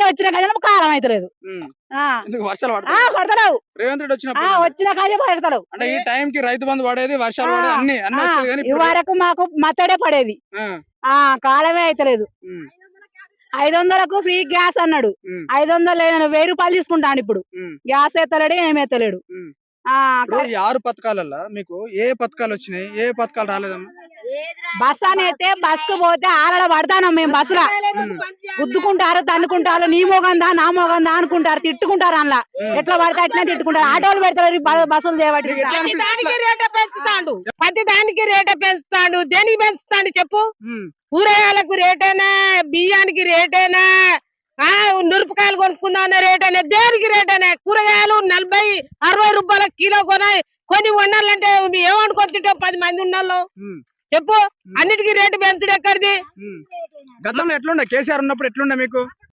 వచ్చిన కాలం కాలం అయితలేదు. వర్షాలు పడతలేవు. రేవంత్ రెడ్డి వచ్చిన కాలం పడతలేవు. అంటే ఈ టైం కి రైతు బంధు పడేది, వర్షాలు పడేది, అన్ని వచ్చేది కానీ ఈ వరకు మాకు మత్తడే పడేది. కాలమే అయితలేదు. 500కు ఫ్రీ గ్యాస్ అన్నాడు. 500 1000 రూపాయలు తీసుకుంటాను ఇప్పుడు. గ్యాస్ ఎత్తలేడు, ఏమెత్తలేడు. 6 పథకాలలో మీకు ఏ పథకాలు వచ్చినాయి, ఏ పథకాలు రాలేదమ్మా? బస్ అని అయితే బస్ కు పోతే ఆడ పడతాను మేము. బస్సులో గుద్దుకుంటారు, తన్నుకుంటారు, నీ మోగందా నా మోగందా అనుకుంటారు, తిట్టుకుంటారు. అందులో ఎట్లా పడితే అట్లా తిట్టుకుంటారు. ఆటోలు పెడతారు, బస్సులు చేయబట్టి. ప్రతి దానికి రేటే పెంచుతాడు. దేనికి పెంచుతాడు చెప్పు? కూరగాయలకు రేటేనా, బియ్యానికి రేటేనా, మిరపకాయలు కొనుక్కుందామన్న రేటేనా, దేనికి రేటేనా? కూరగాయలు 40-60 రూపాయల కిలో కొని వండాలంటే ఏమనుకొని తింటావు 10 మంది ఉన్నోళ్ళు చెప్పు? అన్నిటికీ రేటు పెంచుడు ఎక్కడిది? గతంలో ఎట్లుండే కేసీఆర్ ఉన్నప్పుడు ఎట్లుండే మీకు?